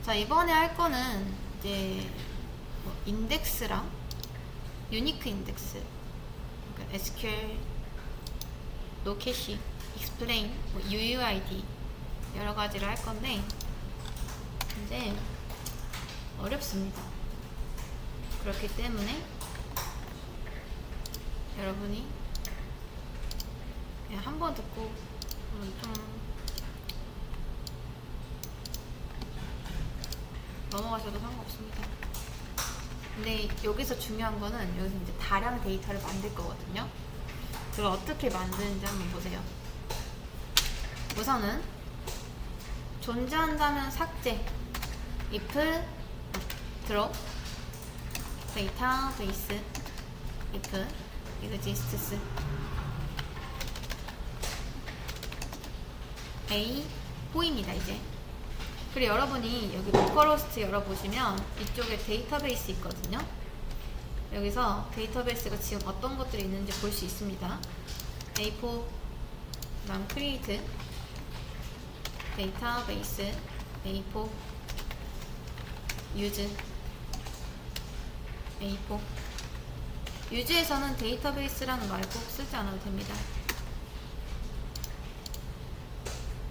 자, 이번에 할 거는 이제 뭐 인덱스랑 유니크 인덱스, 그러니까 SQL, 노캐시, explain, 뭐 UUID 여러 가지를 할 건데 이제 어렵습니다. 그렇기 때문에 여러분이 그냥 한 번 듣고 좀 넘어가셔도 상관없습니다. 근데 여기서 중요한 거는 여기서 이제 다량 데이터를 만들 거거든요. 그걸 어떻게 만드는지 한번 보세요. 우선은 존재한다면 삭제 if drop database if exists A 보입니다. 이제 그리고 여러분이 여기 로컬호스트 열어보시면 이쪽에 데이터베이스 있거든요. 여기서 데이터베이스가 지금 어떤 것들이 있는지 볼 수 있습니다. A4 그다음 create 데이터베이스 A4 use A4 use에서는 데이터베이스라는 말 꼭 쓰지 않아도 됩니다.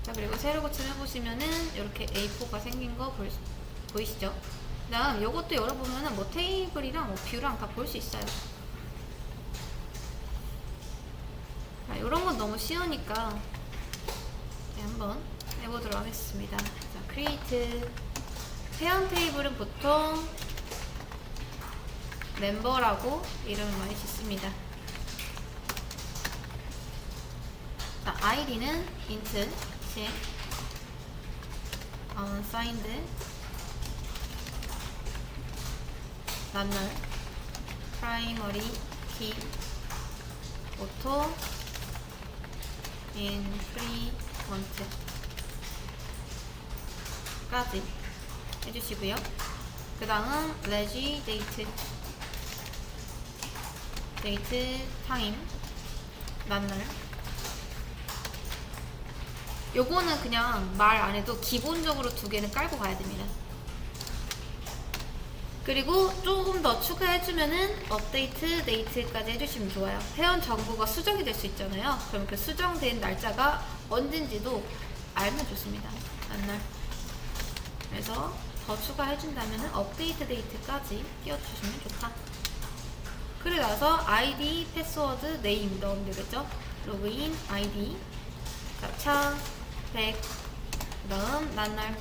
자, 그리고 세로 고침 해보시면은 이렇게 A4가 생긴 거 보이시죠? 그 다음 요것도 열어보면은 뭐 테이블이랑 뭐 뷰랑 다 볼 수 있어요. 자, 요런 건 너무 쉬우니까 네, 한번 해보도록 하겠습니다. 자, create 회원 테이블은 보통 멤버라고 이름을 많이 짓습니다. 자, id는 int unsigned null primary key auto increment 까지 해주시고요. 그 다음 reg date time null 요거는 그냥 말 안 해도 기본적으로 두 개는 깔고 가야 됩니다. 그리고 조금 더 추가해주면은 업데이트 데이트까지 해주시면 좋아요. 회원 정보가 수정이 될 수 있잖아요. 그럼 그 수정된 날짜가 언젠지도 알면 좋습니다. 안날. 그래서 더 추가해준다면은 업데이트 데이트까지 띄워주시면 좋다. 그리고 나서 아이디, 패스워드, 네임 넣으면 되겠죠. 로그인, 아이디, 차, 100, 그 다음 난날,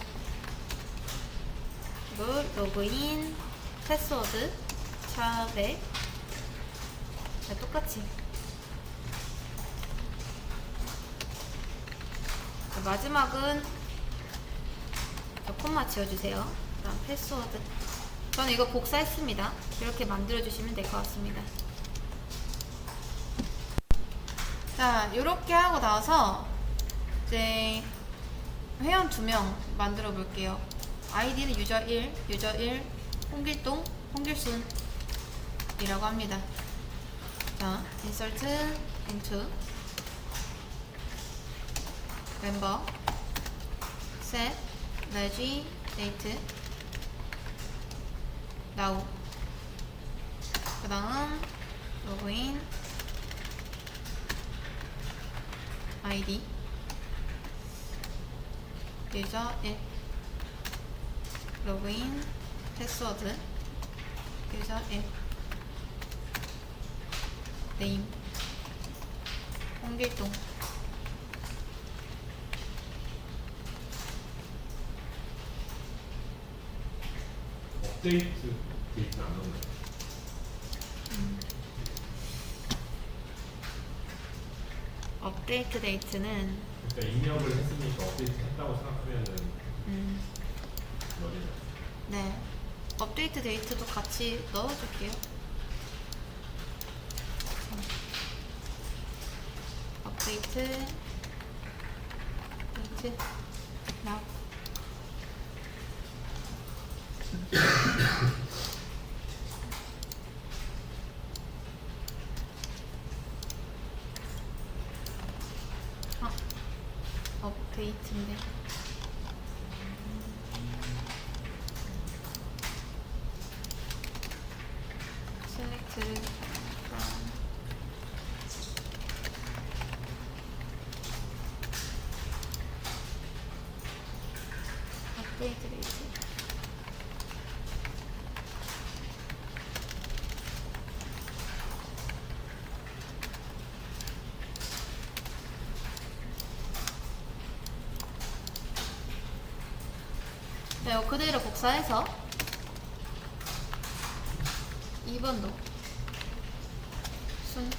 그리고 로그인, 패스워드, 차, 100. 자, 똑같이. 자, 마지막은 콤마 지워주세요. 그 다음 패스워드. 저는 이거 복사했습니다. 이렇게 만들어주시면 될 것 같습니다. 자, 이렇게 하고 나서 이제 회원 2명 만들어 볼게요. 아이디는 유저 1, 홍길동, 홍길순이라고 합니다. 자, insert into member set reg date now 그 다음 로그인 아이디 유저 1 로그인 패스워드 유저 1 네임 홍길동 업데이트 데이트 안 넣나요? 업데이트 데이트는 그러니까 입력을 했으니까 업데이트 했다고 생각하면은 넣어야 네, 업데이트 데이트도 같이 넣어줄게요. 업데이트 데이트 now 업데이트인데 데이트 데이트. 네, 이거 그대로 복사해서 2번도 순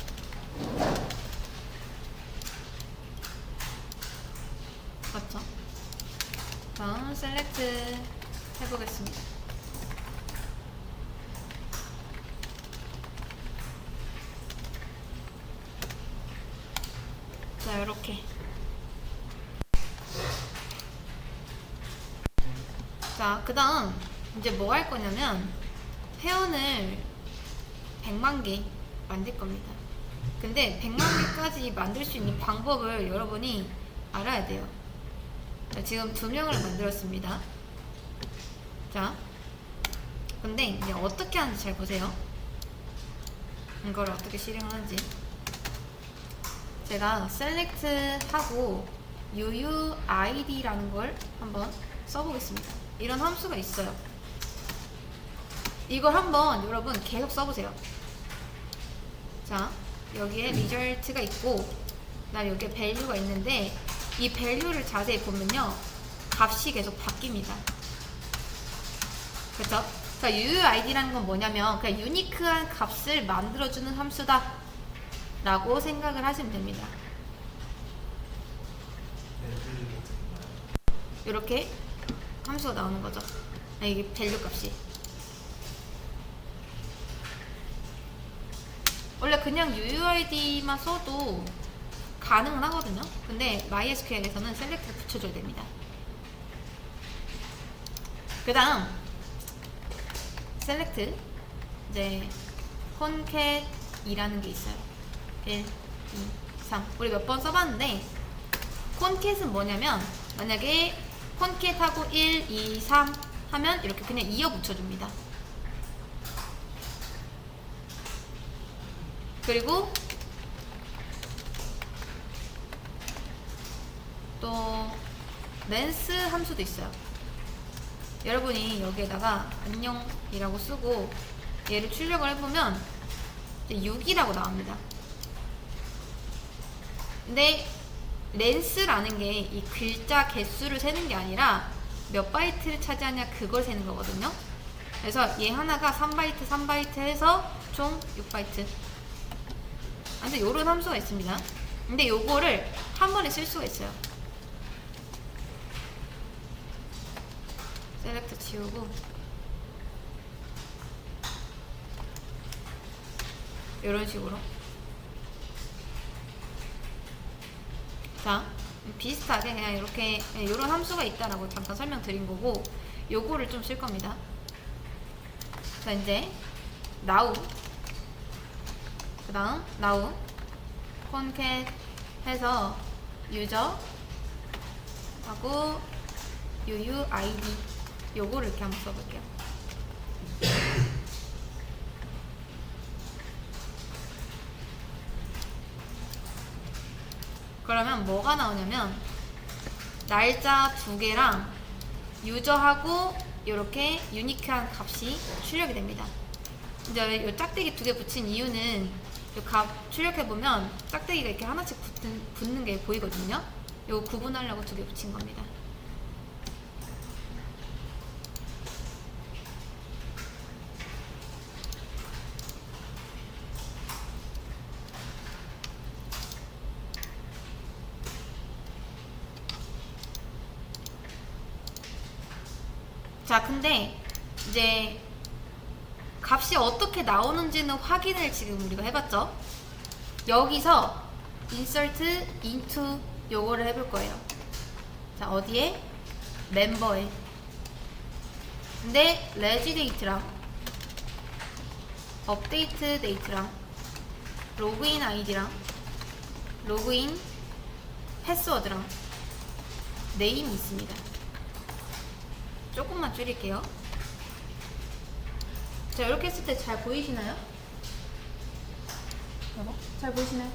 맞죠? 다음 셀렉트 해보겠습니다. 자, 요렇게. 자, 그 다음 이제 뭐 할 거냐면 회원을 100만 개 만들 겁니다. 근데 100만 개까지 만들 수 있는 방법을 여러분이 알아야 돼요. 자, 지금 2명을 만들었습니다. 자, 근데 이제 어떻게 하는지 잘 보세요. 이걸 어떻게 실행하는지. 제가 select 하고 UUID라는 걸 한번 써보겠습니다. 이런 함수가 있어요. 이걸 한번 여러분 계속 써보세요. 자, 여기에 result가 있고 그다음 여기에 value가 있는데 이 value를 자세히 보면요 값이 계속 바뀝니다. 그렇죠? 자, UUID라는 건 뭐냐면 그냥 유니크한 값을 만들어주는 함수다 라고 생각을 하시면 됩니다. 이렇게 함수가 나오는 거죠. 이게 밸류 값이. 원래 그냥 UUID만 써도 가능은 하거든요. 근데 MySQL에서는 셀렉트를 붙여줘야 됩니다. 그 다음 셀렉트 이제 concat2라는 게 있어요. 1, 2, 3 우리 몇 번 써봤는데 concat은 뭐냐면 만약에 concat하고 1, 2, 3 하면 이렇게 그냥 이어 붙여줍니다. 그리고 또 렌스 함수도 있어요. 여러분이 여기에다가 안녕이라고 쓰고 얘를 출력을 해보면 6이라고 나옵니다. 근데 렌스라는 게 이 글자 개수를 세는 게 아니라 몇 바이트를 차지하냐 그걸 세는 거거든요. 그래서 얘 하나가 3바이트 3바이트 해서 총 6바이트. 근데 요런 함수가 있습니다. 근데 요거를 한 번에 쓸 수가 있어요. 셀렉트 지우고 요런 식으로. 자, 비슷하게 그냥 이렇게 요런 함수가 있다라고 잠깐 설명드린 거고 요거를 좀 쓸 겁니다. 자, 이제 now 그 다음 now concat 해서 user 하고 UUID 요거를 이렇게 한번 써볼게요. 그러면 뭐가 나오냐면 날짜 2개랑 유저하고 이렇게 유니크한 값이 출력이 됩니다. 이제 이 짝대기 2개 붙인 이유는 이 값 출력해보면 짝대기가 이렇게 하나씩 붙는 게 보이거든요. 이거 구분하려고 2개 붙인 겁니다. 자, 근데 이제 값이 어떻게 나오는지는 확인을 지금 우리가 해봤죠? 여기서 insert into 요거를 해볼 거예요. 자, 어디에? 멤버에. 근데 레지데이트랑 업데이트 데이트랑 로그인 아이디랑 로그인 패스워드랑 네임이 있습니다. 조금만 줄일게요. 자, 이렇게 했을 때 잘 보이시나요? 여보? 잘 보이시나요?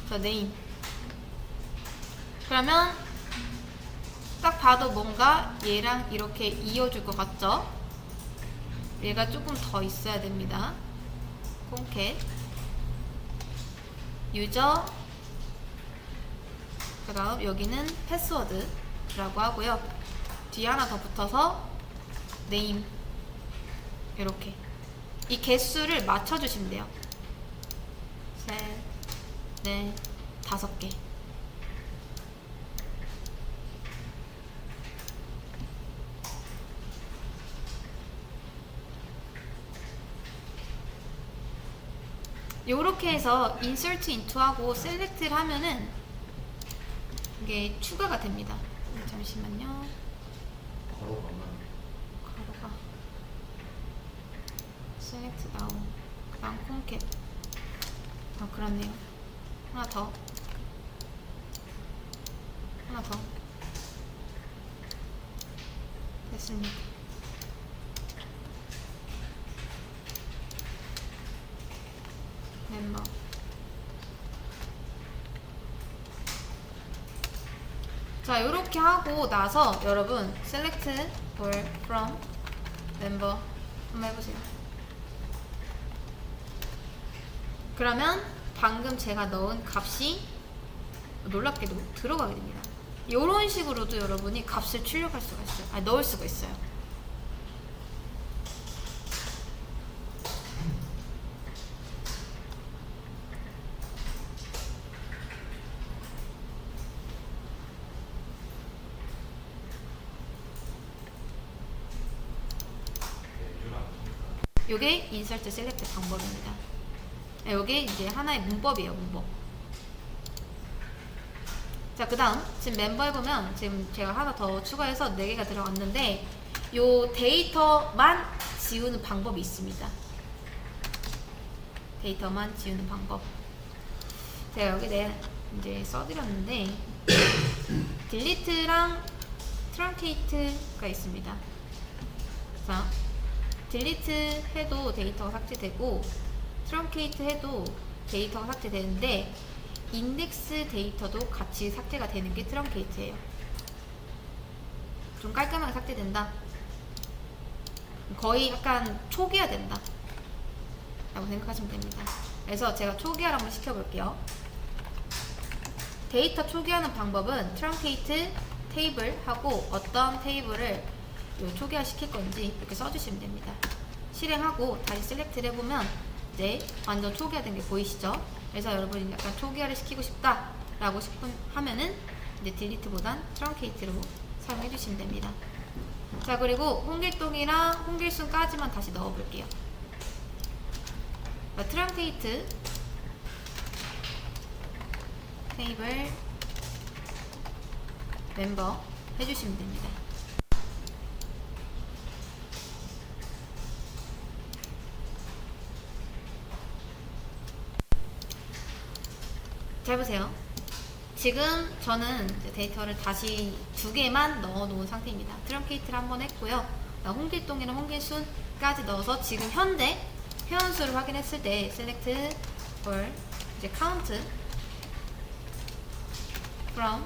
자, 네임. 그러면 봐도 뭔가 얘랑 이렇게 이어줄 것 같죠? 얘가 조금 더 있어야 됩니다. 콩캣 유저, 그 다음 여기는 패스워드라고 하고요. 뒤에 하나 더 붙어서 네임, 이렇게 이 개수를 맞춰주시면 돼요. 셋, 넷, 5개. 요렇게 해서 insert into 하고 select를 하면은 이게 추가가 됩니다. 잠시만요. 가로가 select down, 그 다음 콩캣. 그렇네요. 하나 더, 하나 더. 됐습니다. 멤버. 자, 요렇게 하고 나서 여러분 select or from member 한번 해보세요. 그러면 방금 제가 넣은 값이 놀랍게도 들어가게 됩니다. 요런 식으로도 여러분이 값을 출력할 수가 있어요. 넣을 수가 있어요. 요게 insert select 방법입니다. 요게 이제 하나의 문법이에요, 문법. 자, 그 다음 지금 멤버 해보면 지금 제가 하나 더 추가해서 4개가 들어갔는데 요 데이터만 지우는 방법이 있습니다. 데이터만 지우는 방법. 제가 여기에 이제 써드렸는데 delete랑 truncate가 있습니다. 자, 딜리트 해도 데이터가 삭제되고 트렁케이트 해도 데이터가 삭제되는데 인덱스 데이터도 같이 삭제가 되는 게 트렁케이트예요. 좀 깔끔하게 삭제된다. 거의 약간 초기화된다 라고 생각하시면 됩니다. 그래서 제가 초기화를 한번 시켜볼게요. 데이터 초기화하는 방법은 트렁케이트 테이블 하고 어떤 테이블을 초기화 시킬 건지 이렇게 써주시면 됩니다. 실행하고 다시 셀렉트를 해보면 이제 완전 초기화된 게 보이시죠? 그래서 여러분이 약간 초기화를 시키고 싶다 라고 하면은 이제 딜리트보단 트렁케이트로 사용해 주시면 됩니다. 자, 그리고 홍길동이랑 홍길순까지만 다시 넣어 볼게요. 트렁케이트 테이블 멤버 해주시면 됩니다. 잘 보세요. 지금 저는 이제 데이터를 다시 2개만 넣어 놓은 상태입니다. 트렁케이트를 한번 했고요. 홍길동이랑 홍길순까지 넣어서 지금 현재 회원수를 확인했을 때 select for 이제 count from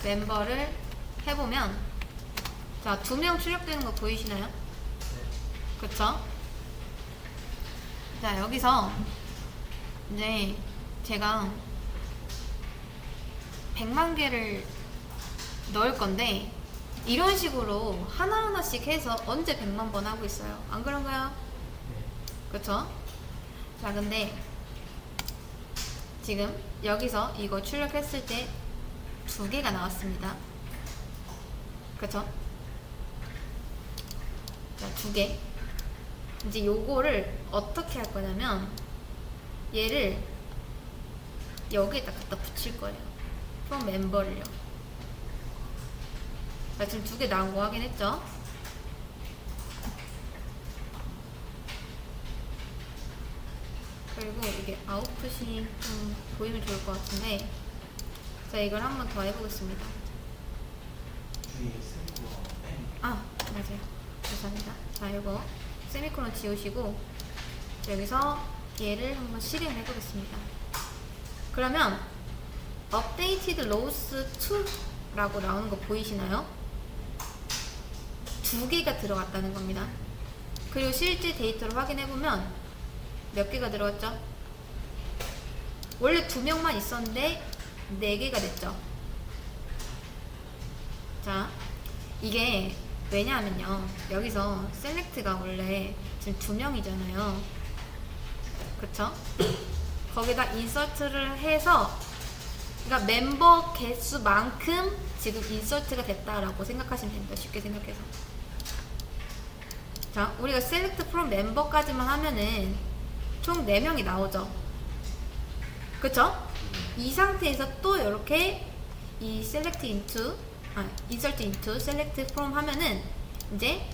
멤버를 해보면 자, 2명 출력되는 거 보이시나요? 그쵸? 자, 여기서 이제 제가 100만 개를 넣을 건데 이런 식으로 하나하나씩 해서 언제 100만 번 하고 있어요. 안 그런가요? 그쵸? 자, 근데 지금 여기서 이거 출력했을 때 2개가 나왔습니다. 그쵸? 자, 2개. 이제 요거를 어떻게 할 거냐면 얘를 여기에다 갖다 붙일 거예요. from 멤버를요. 자, 지금 2개 나온 거 확인했죠? 그리고 이게 아웃풋이 좀 보이면 좋을 것 같은데 자, 이걸 한 번 더 해보겠습니다. 맞아요. 감사합니다. 자, 이거 세미콜론 지우시고 여기서 얘를 한번 실행해 보겠습니다. 그러면 updated rows to 라고 나오는 거 보이시나요? 2개가 들어갔다는 겁니다. 그리고 실제 데이터를 확인해보면 몇 개가 들어갔죠? 원래 2명만 있었는데 4개가 됐죠. 자, 이게 왜냐하면요, 여기서 셀렉트가 원래 지금 2명이잖아요. 그쵸? 거기다 인서트를 해서, 그러니까 멤버 개수만큼 지금 인서트가 됐다라고 생각하시면 됩니다. 쉽게 생각해서. 자, 우리가 select from 멤버까지만 하면은 총 4명이 나오죠. 그쵸? 이 상태에서 또 이렇게 이 select into, insert into, select from 하면은 이제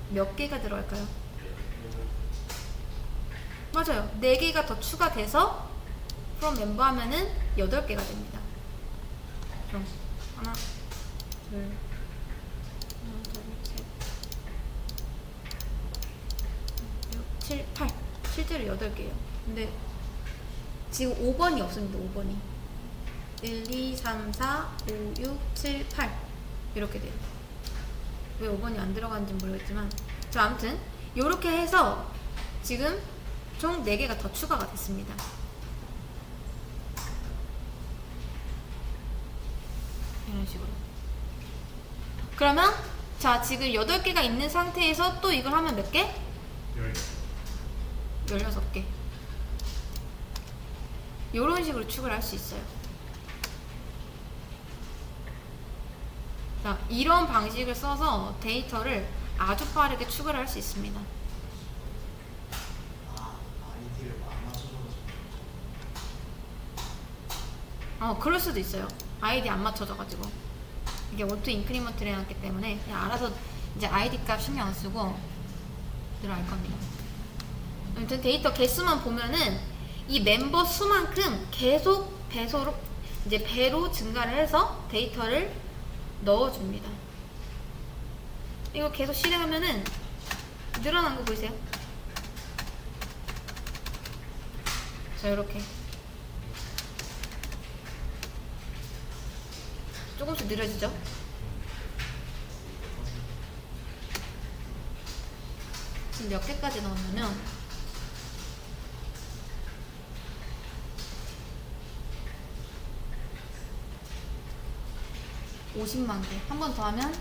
몇 개가 들어갈까요? 맞아요. 4개가 더 추가돼서 from 멤버 하면은 8개가 됩니다. 그럼 하나, 둘, 셋, 6, 7, 8. 실제로 8개예요. 근데 지금 5번이 없습니다. 5번이 1, 2, 3, 4, 5, 6, 7, 8 이렇게 돼요. 왜 5번이 안 들어가는지 모르겠지만, 자, 아무튼 이렇게 해서 지금 총 4개가 더 추가가 됐습니다. 이런 식으로. 그러면 자, 지금 8개가 있는 상태에서 또 이걸 하면 몇 개? 16개. 이런 식으로 추가를 할 수 있어요. 자, 이런 방식을 써서 데이터를 아주 빠르게 추가를 할 수 있습니다. 아이디를 그럴 수도 있어요. 아이디 안 맞춰져가지고. 이게 오토 인크리먼트를 해놨기 때문에 그냥 알아서 이제 아이디 값 신경 안 쓰고 들어갈 겁니다. 아무튼 데이터 개수만 보면은 이 멤버 수만큼 계속 배로 증가를 해서 데이터를 넣어줍니다. 이거 계속 실행하면은 늘어난 거 보이세요? 자, 이렇게 조금씩 느려지죠? 지금 몇 개까지 넣었냐면 50만 개. 한 번 더 하면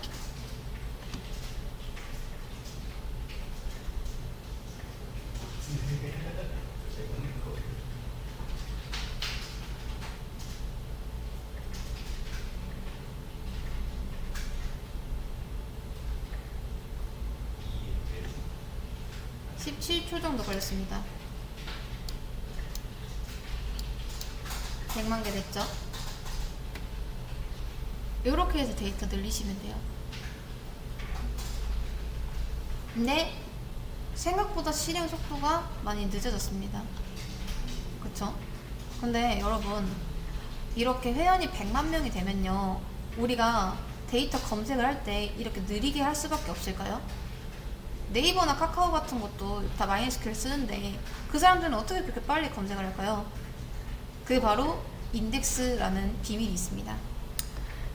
17초 정도 걸렸습니다. 100만 개 됐죠? 이렇게 해서 데이터 늘리시면 돼요. 근데 생각보다 실행 속도가 많이 늦어졌습니다. 그쵸? 근데 여러분, 이렇게 회원이 100만 명이 되면요, 우리가 데이터 검색을 할 때 이렇게 느리게 할 수밖에 없을까요? 네이버나 카카오 같은 것도 다 MySQL 쓰는데 그 사람들은 어떻게 그렇게 빨리 검색을 할까요? 그게 바로 인덱스라는 비밀이 있습니다.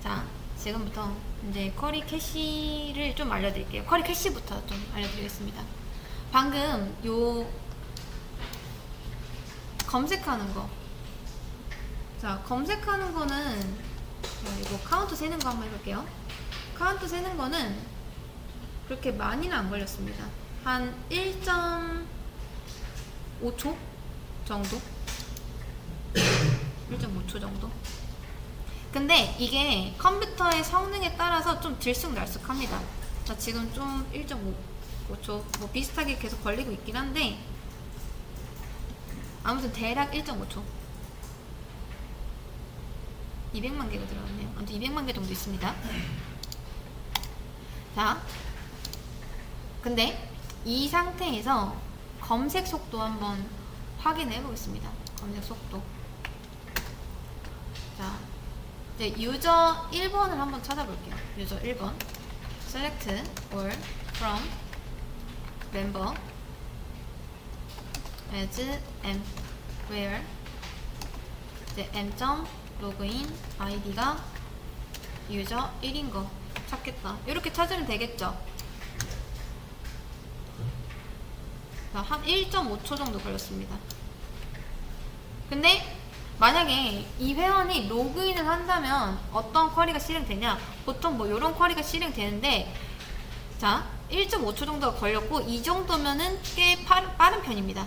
자, 지금부터 이제 쿼리 캐시를 좀 알려드릴게요. 쿼리 캐시부터 좀 알려드리겠습니다. 방금 요 검색하는 거, 자, 검색하는 거는 이거 카운트 세는 거 한번 해볼게요. 카운트 세는 거는 그렇게 많이는 안 걸렸습니다. 한 1.5초 정도? 1.5초 정도? 근데 이게 컴퓨터의 성능에 따라서 좀 들쑥날쑥합니다. 자, 지금 좀 1.5초 뭐 비슷하게 계속 걸리고 있긴 한데, 아무튼 대략 1.5초. 200만 개가 들어갔네요. 아무튼 200만 개 정도 있습니다. 자, 근데 이 상태에서 검색 속도 한번 확인해 보겠습니다. 검색 속도. 자, 이제 유저 1번을 한번 찾아볼게요. 유저 1번. select all from member as m where 이제 m.login id가 유저 1인 거 찾겠다. 이렇게 찾으면 되겠죠. 한 1.5초 정도 걸렸습니다. 근데 만약에 이 회원이 로그인을 한다면 어떤 쿼리가 실행되냐? 보통 뭐 이런 쿼리가 실행되는데, 자 1.5초 정도가 걸렸고, 이 정도면은 꽤 빠른 편입니다.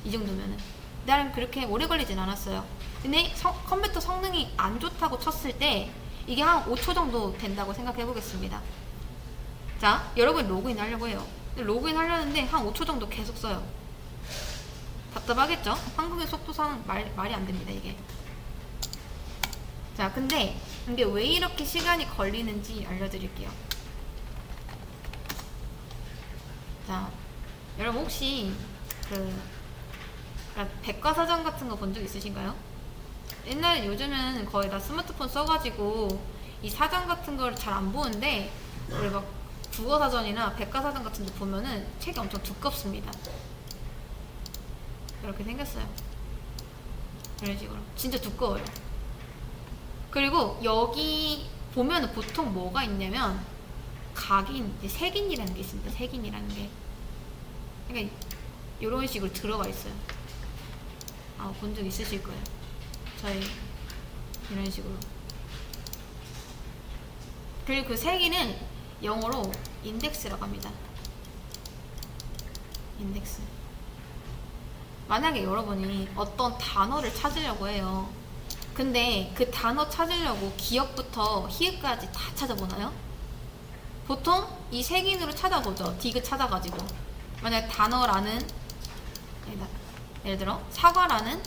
이 정도면은 나름 그렇게 오래 걸리진 않았어요. 근데 컴퓨터 성능이 안 좋다고 쳤을 때 이게 한 5초 정도 된다고 생각해 보겠습니다. 자, 여러분 로그인 하려고 해요. 로그인 하려는데 한 5초 정도 계속 써요. 답답하겠죠? 한국의 속도상 말이 안 됩니다, 이게. 자, 근데 이게 왜 이렇게 시간이 걸리는지 알려드릴게요. 자, 여러분 혹시 백과사전 같은 거 본 적 있으신가요? 옛날에, 요즘은 거의 다 스마트폰 써가지고 이 사전 같은 걸 잘 안 보는데, 우리 막 국어사전이나 백과사전 같은 데 보면은 책이 엄청 두껍습니다. 이렇게 생겼어요. 이런 식으로 진짜 두꺼워요. 그리고 여기 보면은 보통 뭐가 있냐면 각인, 색인이라는 게 있습니다. 색인이라는 게. 그러니까 이런 식으로 들어가 있어요. 본 적 있으실 거예요. 저희 이런 식으로. 그리고 그 색인은 영어로 인덱스라고 합니다. 인덱스. 만약에 여러분이 어떤 단어를 찾으려고 해요. 근데 그 단어 찾으려고 기역부터 히읗까지 다 찾아보나요? 보통 이 색인으로 찾아보죠. 디귿 찾아가지고. 만약 단어라는, 예를 들어 사과라는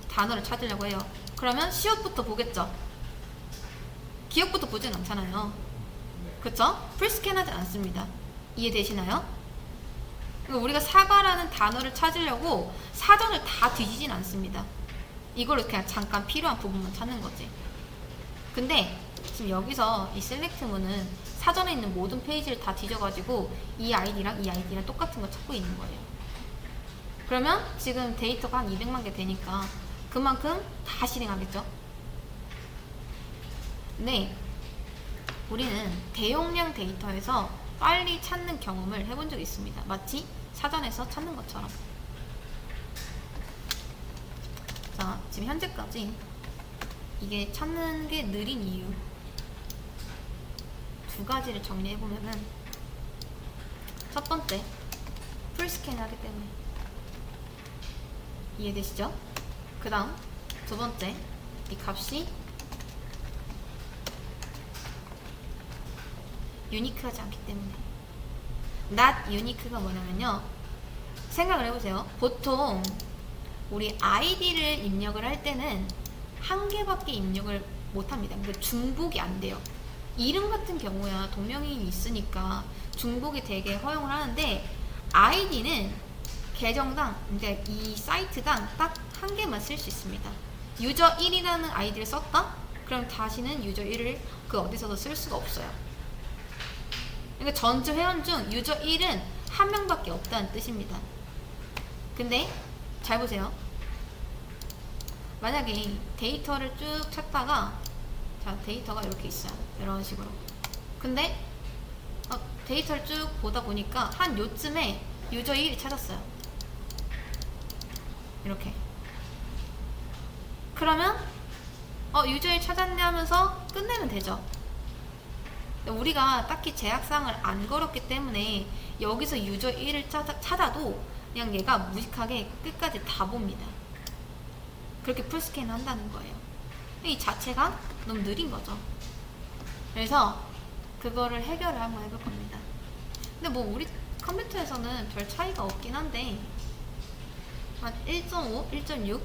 단어를 찾으려고 해요. 그러면 시옷부터 보겠죠. 기역부터 보진 않잖아요. 그쵸? 풀스캔하지 않습니다. 이해되시나요? 그러니까 우리가 사과라는 단어를 찾으려고 사전을 다 뒤지진 않습니다. 이거를 그냥 잠깐 필요한 부분만 찾는 거지. 근데 지금 여기서 이 셀렉트문은 사전에 있는 모든 페이지를 다 뒤져가지고 이 아이디랑 이 아이디랑 똑같은 거 찾고 있는 거예요. 그러면 지금 데이터가 한 200만 개 되니까 그만큼 다 실행하겠죠? 네, 우리는 대용량 데이터에서 빨리 찾는 경험을 해본 적이 있습니다. 마치 사전에서 찾는 것처럼. 자, 지금 현재까지 이게 찾는 게 느린 이유 두 가지를 정리해보면은, 첫 번째, 풀스캔 하기 때문에. 이해되시죠? 그 다음 두 번째, 이 값이 유니크하지 않기 때문에. not unique가 뭐냐면요, 생각을 해보세요. 보통 우리 아이디를 입력을 할 때는 한 개밖에 입력을 못합니다. 그러니까 중복이 안 돼요. 이름 같은 경우야 동명이인이 있으니까 중복이 되게 허용을 하는데, 아이디는 계정당, 그러니까 이 사이트당 딱 한 개만 쓸 수 있습니다. 유저 1이라는 아이디를 썼다? 그럼 다시는 유저 1을 그 어디서도 쓸 수가 없어요. 그러니까 전체 회원 중 유저 1은 한 명밖에 없다는 뜻입니다. 근데 잘 보세요. 만약에 데이터를 쭉 찾다가, 자, 데이터가 이렇게 있어요. 이런 식으로. 근데 데이터를 쭉 보다 보니까 한 요쯤에 유저 1이 찾았어요. 이렇게. 그러면 유저 1 찾았네 하면서 끝내면 되죠. 우리가 딱히 제약사항을 안 걸었기 때문에 여기서 유저 1을 찾아도 그냥 얘가 무식하게 끝까지 다 봅니다. 그렇게 풀스캔 한다는 거예요. 이 자체가 너무 느린 거죠. 그래서 그거를 해결을 한번 해볼 겁니다. 근데 뭐 우리 컴퓨터에서는 별 차이가 없긴 한데 한 1.5, 1.6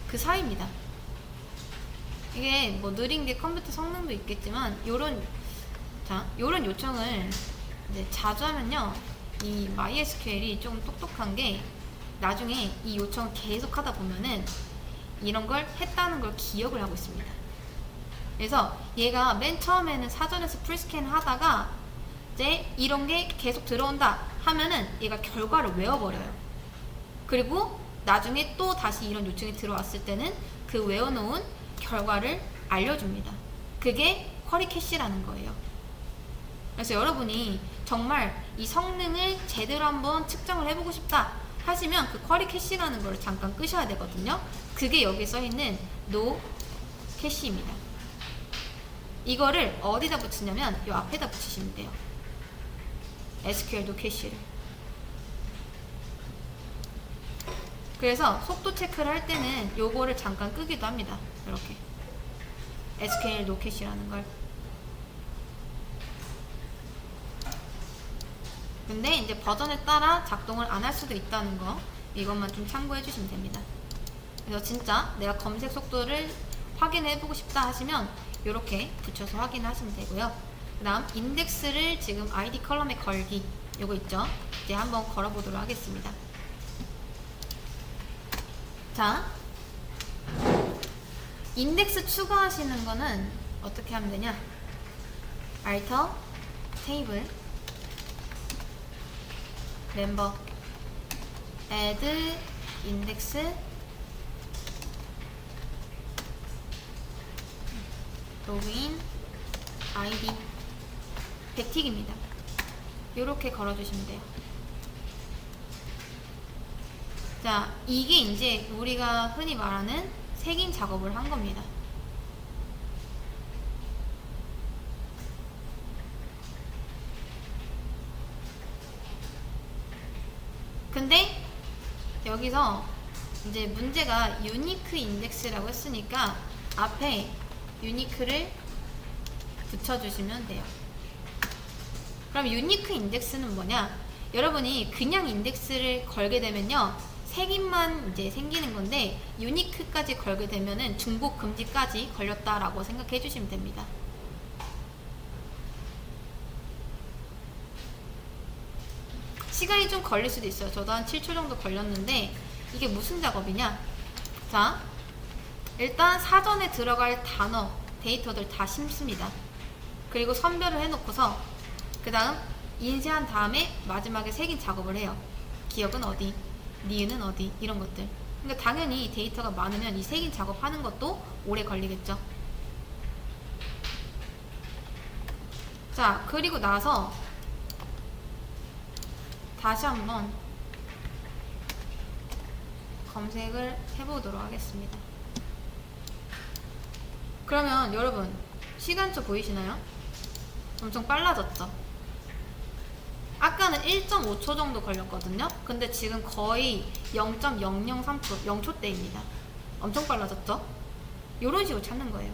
그 사이입니다. 이게 뭐 느린 게 컴퓨터 성능도 있겠지만, 요런 요청을 이제 자주 하면요, 이 MySQL이 좀 똑똑한 게 나중에 이 요청을 계속 하다 보면은 이런 걸 했다는 걸 기억을 하고 있습니다. 그래서 얘가 맨 처음에는 사전에서 풀스캔 하다가 이제 이런 게 계속 들어온다 하면은 얘가 결과를 외워버려요. 그리고 나중에 또 다시 이런 요청이 들어왔을 때는 그 외워놓은 결과를 알려줍니다. 그게 쿼리 캐시라는 거예요. 그래서 여러분이 정말 이 성능을 제대로 한번 측정을 해보고 싶다 하시면 그 쿼리 캐시라는 걸 잠깐 끄셔야 되거든요. 그게 여기 써있는 no 캐시입니다. 이거를 어디다 붙이냐면 이 앞에다 붙이시면 돼요. SQL no 캐시를. 그래서 속도 체크를 할 때는 요거를 잠깐 끄기도 합니다. 이렇게 SQL no 캐시라는 걸. 근데 이제 버전에 따라 작동을 안 할 수도 있다는 거, 이것만 좀 참고해 주시면 됩니다. 그래서 진짜 내가 검색 속도를 확인해 보고 싶다 하시면 이렇게 붙여서 확인하시면 되고요. 그 다음 인덱스를 지금 ID 컬럼에 걸기, 요거 있죠? 이제 한번 걸어 보도록 하겠습니다. 자, 인덱스 추가하시는 거는 어떻게 하면 되냐? alter table member add index login id 100틱입니다. 이렇게 걸어주시면 돼요. 자, 이게 이제 우리가 흔히 말하는 색인 작업을 한 겁니다. 근데 여기서 이제 문제가 유니크 인덱스라고 했으니까 앞에 유니크를 붙여주시면 돼요. 그럼 유니크 인덱스는 뭐냐? 여러분이 그냥 인덱스를 걸게 되면요, 색인만 이제 생기는 건데 유니크까지 걸게 되면은 중복 금지까지 걸렸다라고 생각해 주시면 됩니다. 시간이 좀 걸릴 수도 있어요. 저도 한 7초 정도 걸렸는데 이게 무슨 작업이냐? 자, 일단 사전에 들어갈 단어, 데이터들 다 심습니다. 그리고 선별을 해놓고서 그 다음 인쇄한 다음에 마지막에 색인 작업을 해요. 기억은 어디, 니은은 어디, 이런 것들. 그러니까 당연히 데이터가 많으면 이 색인 작업하는 것도 오래 걸리겠죠. 자, 그리고 나서 다시 한번 검색을 해보도록 하겠습니다. 그러면 여러분 시간초 보이시나요? 엄청 빨라졌죠? 아까는 1.5초 정도 걸렸거든요. 근데 지금 거의 0.003초, 0초대입니다. 엄청 빨라졌죠? 이런 식으로 찾는 거예요.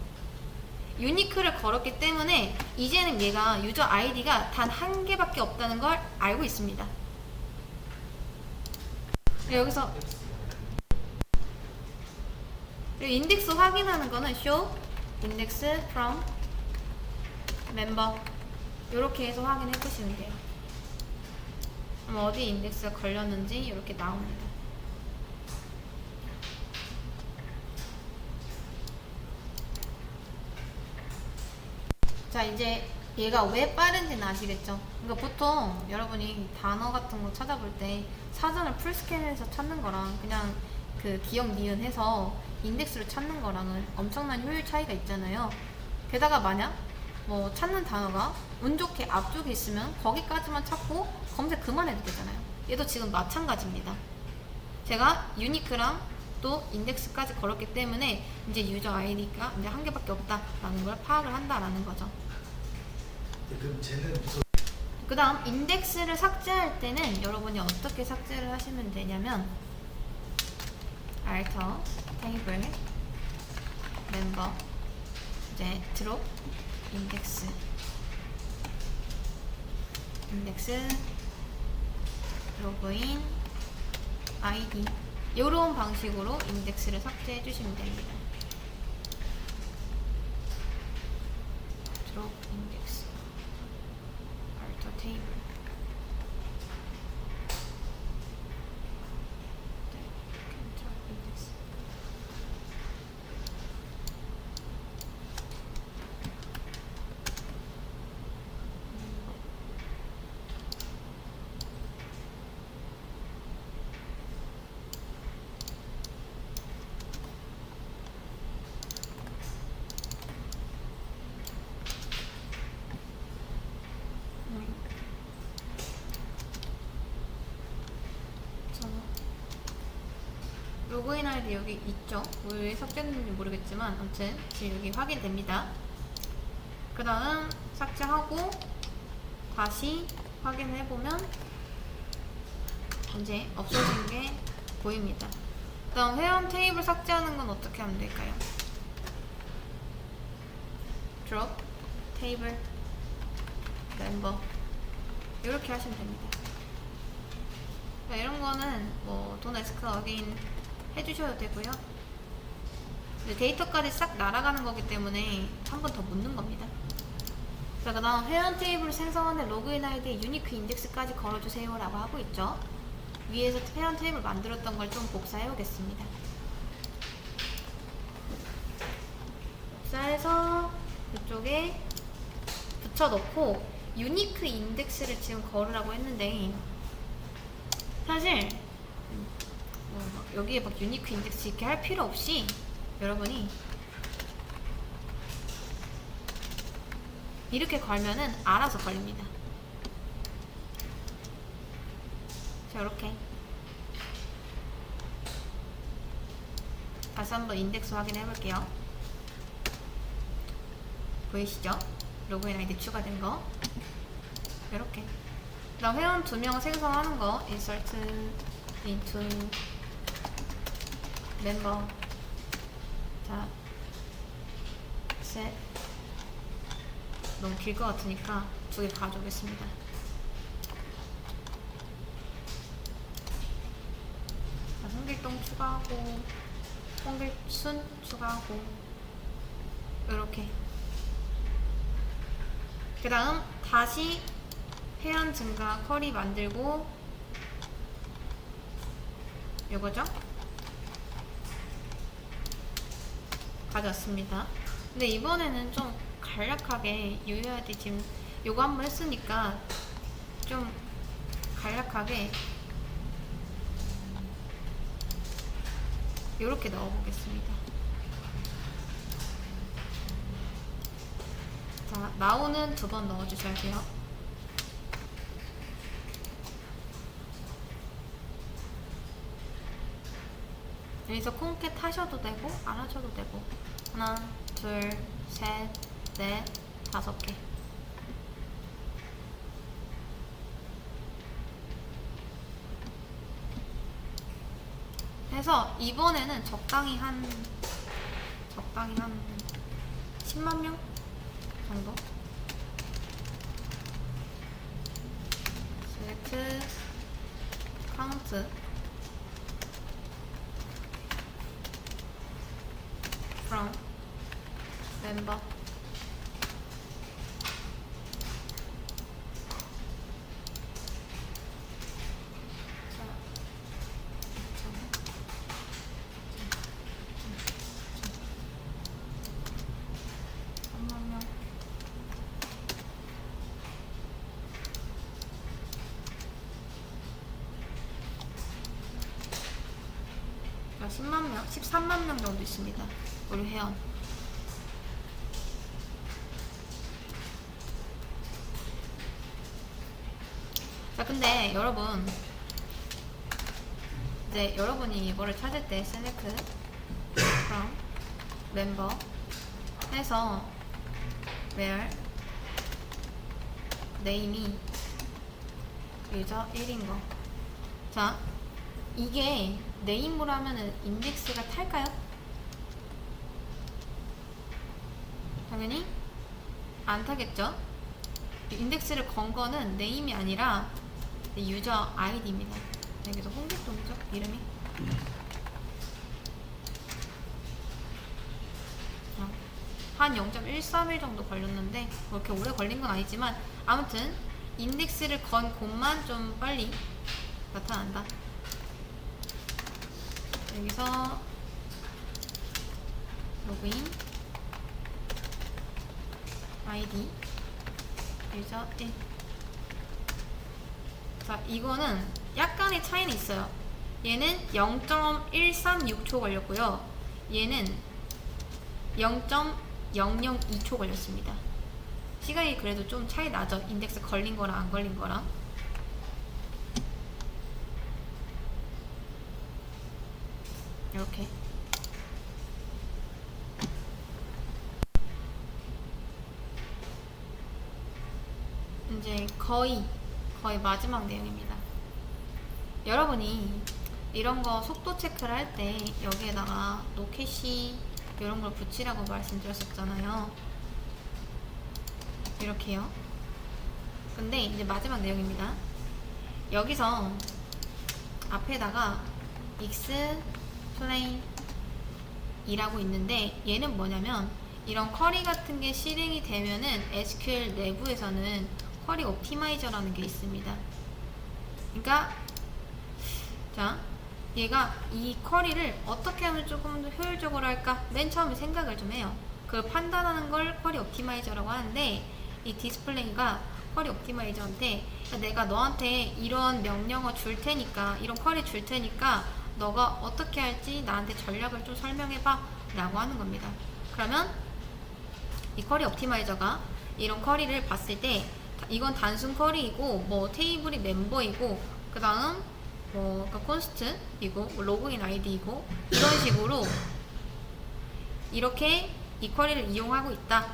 유니크를 걸었기 때문에 이제는 얘가 유저 아이디가 단 한 개밖에 없다는 걸 알고 있습니다. 여기서 인덱스 확인하는 거는 show index from member 이렇게 해서 확인해 보시면 돼요. 그럼 어디 인덱스가 걸렸는지 이렇게 나옵니다. 자, 이제 얘가 왜 빠른지는 아시겠죠? 그러니까 보통 여러분이 단어 같은 거 찾아볼 때 사전을 풀스캔해서 찾는 거랑 그냥 그 기억 니은 해서 인덱스로 찾는 거랑은 엄청난 효율 차이가 있잖아요. 게다가 만약 뭐 찾는 단어가 운 좋게 앞쪽에 있으면 거기까지만 찾고 검색 그만해도 되잖아요. 얘도 지금 마찬가지입니다. 제가 유니크랑 또 인덱스까지 걸었기 때문에 이제 유저 아이디가 이제 한 개밖에 없다라는 걸 파악을 한다라는 거죠. 그럼 쟤는 그 다음 인덱스를 삭제할 때는 여러분이 어떻게 삭제를 하시면 되냐면 alter table member 이제 drop index login id 이런 방식으로 인덱스를 삭제해 주시면 됩니다. drop index alter table drop index 로그인 아이디 여기 있죠? 왜 삭제했는지 모르겠지만 아무튼 지금 여기 확인됩니다. 그 다음 삭제하고 다시 확인해보면 이제 없어진 게 보입니다. 그 다음 회원 테이블 삭제하는 건 어떻게 하면 될까요? drop 테이블 멤버 이렇게 하시면 됩니다. 이런 거는 뭐 돈 에스크 어게인 해주셔도 되고요. 근데 데이터까지 싹 날아가는 거기 때문에 한 번 더 묻는 겁니다. 자, 그 다음 회원 테이블 생성하는 로그인 아이디에 유니크 인덱스까지 걸어주세요 라고 하고 있죠. 위에서 회원 테이블 만들었던 걸 좀 복사해 보겠습니다. 복사해서 이쪽에 붙여놓고 유니크 인덱스를 지금 걸으라고 했는데 사실 여기에 막 유니크 인덱스 이렇게 할 필요 없이 여러분이 이렇게 걸면은 알아서 걸립니다. 자, 이렇게 다시 한번 인덱스 확인해 볼게요. 보이시죠? 로그인 아이디 추가된 거 이렇게. 그 다음 회원 2명 생성하는 거 insert into member. 자, set. 너무 길 것 같으니까 2개 가져오겠습니다. 자, 홍길동 추가하고 홍길순 추가하고 이렇게. 그 다음 다시 회원 증가 쿼리 만들고 요거죠? 가져왔습니다. 근데 이번에는 좀 간략하게 UUID 지금 요거 한번 했으니까 좀 간략하게 요렇게 넣어보겠습니다. 자, 나오는 2번 넣어주셔야 돼요. 여기서 콩캣 하셔도 되고 안 하셔도 되고 하나, 둘, 셋, 넷, 5개. 해서 이번에는 적당히 한 10만 명 정도? select count from member. 자, 10만 명, 13만 명 정도 있습니다. 우리 회원. 자, 근데 여러분 이제 여러분이 이거를 찾을 때 select from member 해서 where name이 유저 1인 거. 자, 이게 네임으로 하면은 인덱스가 탈까요? 당연히 안 타겠죠? 인덱스를 건 거는 네임이 아니라 유저 아이디입니다. 여기서 홍길동이죠? 이름이? 한 0.131 정도 걸렸는데 그렇게 오래 걸린 건 아니지만 아무튼 인덱스를 건 곳만 좀 빨리 나타난다. 여기서 로그인 아이디 유저 1. 자, 이거는 약간의 차이는 있어요. 얘는 0.136초 걸렸고요. 얘는 0.002초 걸렸습니다. 시간이 그래도 좀 차이 나죠. 인덱스 걸린 거랑 안 걸린 거랑. 이렇게. 이제 거의 마지막 내용입니다. 여러분이 이런 거 속도 체크를 할 때 여기에다가 노캐시 이런 걸 붙이라고 말씀드렸었잖아요. 이렇게요. 근데 이제 마지막 내용입니다. 여기서 앞에다가 explain 이라고 있는데 얘는 뭐냐면 이런 쿼리 같은 게 실행이 되면은 SQL 내부에서는 쿼리 옵티마이저라는 게 있습니다. 그러니까 자, 얘가 이 쿼리를 어떻게 하면 조금 더 효율적으로 할까? 맨 처음에 생각을 좀 해요. 그걸 판단하는 걸 쿼리 옵티마이저라고 하는데 이 디스플레이가 쿼리 옵티마이저한테 내가 너한테 이런 명령어 줄 테니까 이런 쿼리 줄 테니까 너가 어떻게 할지 나한테 전략을 좀 설명해봐 라고 하는 겁니다. 그러면 이 쿼리 옵티마이저가 이런 쿼리를 봤을 때 이건 단순 쿼리이고 뭐 테이블이 멤버이고 그 다음 뭐 콘스트이고 뭐 로그인 아이디이고 이런 식으로 이렇게 이 쿼리를 이용하고 있다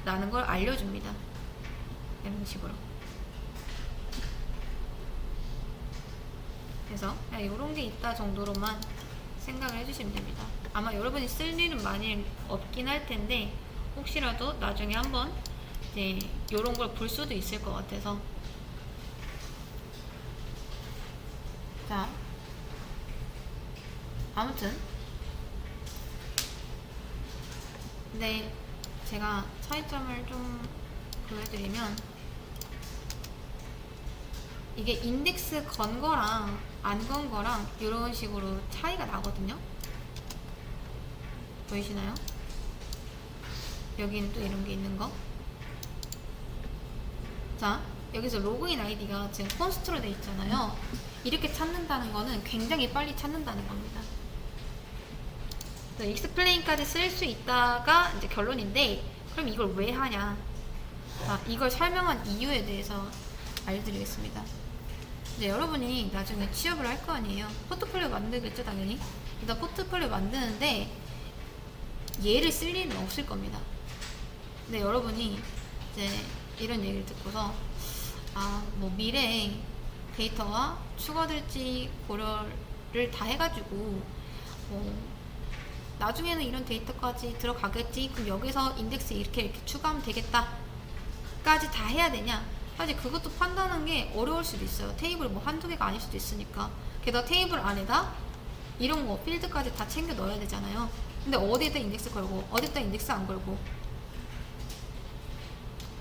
라는 걸 알려줍니다. 이런 식으로. 그래서 그냥 이런 게 있다 정도로만 생각을 해주시면 됩니다. 아마 여러분이 쓸 일은 많이 없긴 할 텐데 혹시라도 나중에 한번 이제 이런 걸 볼 수도 있을 것 같아서. 자, 아무튼 근데 제가 차이점을 좀 보여드리면 이게 인덱스 건 거랑 안 건 거랑 이런 식으로 차이가 나거든요. 보이시나요? 여기는 또 이런 게 있는 거. 자, 여기서 로그인 아이디가 지금 콘스트로 돼 있잖아요. 이렇게 찾는다는 거는 굉장히 빨리 찾는다는 겁니다. 익스플레인까지 쓸 수 있다가 이제 결론인데, 그럼 이걸 왜 하냐? 자, 이걸 설명한 이유에 대해서 알려드리겠습니다. 이제 여러분이 나중에 취업을 할 거 아니에요. 포트폴리오 만들겠죠, 당연히. 일단 포트폴리오 만드는데 얘를 쓸 일은 없을 겁니다. 근데 여러분이 이제 이런 얘기를 듣고서 뭐 미래에 데이터가 추가될지 고려를 다 해가지고 나중에는 이런 데이터까지 들어가겠지. 그럼 여기서 인덱스 이렇게 추가하면 되겠다 까지 다 해야 되냐? 사실 그것도 판단하는 게 어려울 수도 있어요. 테이블 뭐 한두 개가 아닐 수도 있으니까. 게다가 테이블 안에다 이런 거 필드까지 다 챙겨 넣어야 되잖아요. 근데 어디에다 인덱스 걸고 어디에다 인덱스 안 걸고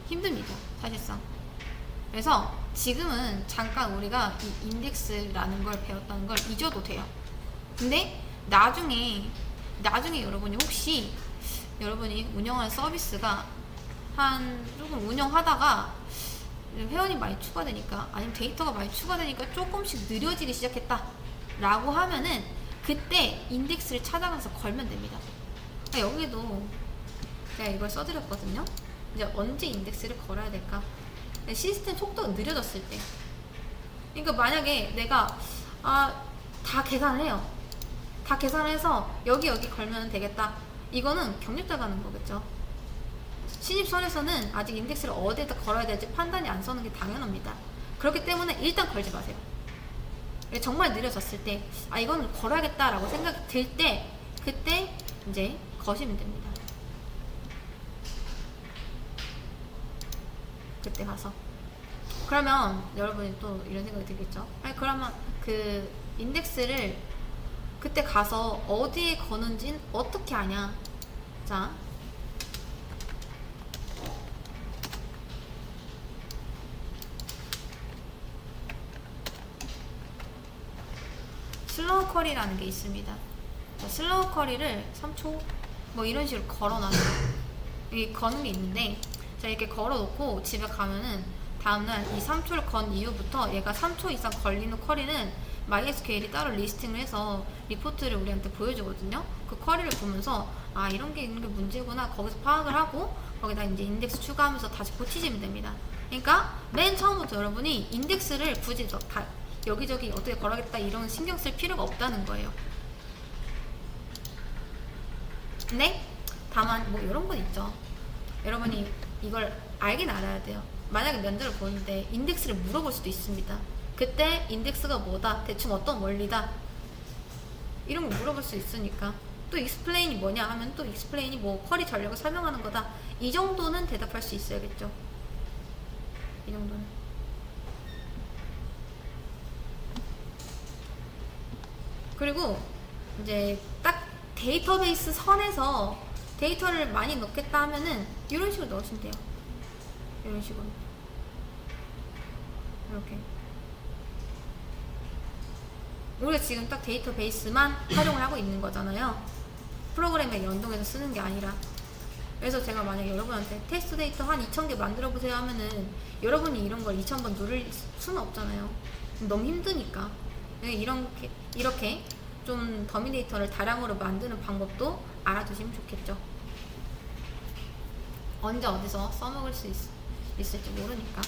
힘듭니다, 사실상. 그래서 지금은 잠깐 우리가 이 인덱스라는 걸 배웠다는 걸 잊어도 돼요. 근데 나중에 여러분이 혹시 여러분이 운영하는 서비스가 조금 운영하다가 회원이 많이 추가되니까 아니면 데이터가 많이 추가되니까 조금씩 느려지기 시작했다 라고 하면은 그때 인덱스를 찾아가서 걸면 됩니다. 여기도 제가 이걸 써드렸거든요. 이제 언제 인덱스를 걸어야 될까? 시스템 속도가 느려졌을 때. 그러니까 만약에 내가 다 계산을 해요. 다 계산해서 여기 걸면 되겠다. 이거는 경력자 가는 거겠죠. 신입선에서는 아직 인덱스를 어디에다 걸어야 될지 판단이 안 서는 게 당연합니다. 그렇기 때문에 일단 걸지 마세요. 정말 느려졌을 때 이건 걸어야겠다라고 생각이 들 때 그때 이제 거시면 됩니다. 그때 가서. 그러면 여러분이 또 이런 생각이 들겠죠. 그러면 그 인덱스를 그때 가서 어디에 거는진 어떻게 아냐? 자, 슬로우 쿼리라는 게 있습니다. 슬로우 쿼리를 3초 뭐 이런 식으로 걸어놔요. 여기 거는 게 있는데, 자, 이렇게 걸어놓고 집에 가면은 다음날 이 3초를 건 이후부터 얘가 3초 이상 걸리는 쿼리는 MySQL이 따로 리스팅을 해서 리포트를 우리한테 보여주거든요. 그 쿼리를 보면서 이런 게 있는 게 문제구나 거기서 파악을 하고 거기다 이제 인덱스 추가하면서 다시 고치시면 됩니다. 그러니까 맨 처음부터 여러분이 인덱스를 굳이 여기저기 어떻게 걸어야겠다 이런 신경 쓸 필요가 없다는 거예요. 근데 다만 뭐 이런 건 있죠. 여러분이 이걸 알긴 알아야 돼요. 만약에 면접을 보는데 인덱스를 물어볼 수도 있습니다. 그때 인덱스가 뭐다, 대충 어떤 원리다, 이런 거 물어볼 수 있으니까. 또 익스플레인이 뭐냐 하면 또 익스플레인이 뭐 쿼리 전략을 설명하는 거다, 이 정도는 대답할 수 있어야겠죠. 이 정도는. 그리고 이제 딱 데이터베이스 선에서 데이터를 많이 넣겠다 하면은 이런 식으로 넣으시면 돼요. 이런 식으로. 이렇게. 우리가 지금 딱 데이터베이스만 활용을 하고 있는 거잖아요. 프로그램에 연동해서 쓰는 게 아니라. 그래서 제가 만약에 여러분한테 테스트 데이터 한 2000개 만들어 보세요 하면은 여러분이 이런 걸 2000번 누를 수는 없잖아요. 너무 힘드니까. 이렇게 좀 더미 데이터를 다량으로 만드는 방법도 알아두시면 좋겠죠. 언제 어디서 써먹을 수 있을지 모르니까.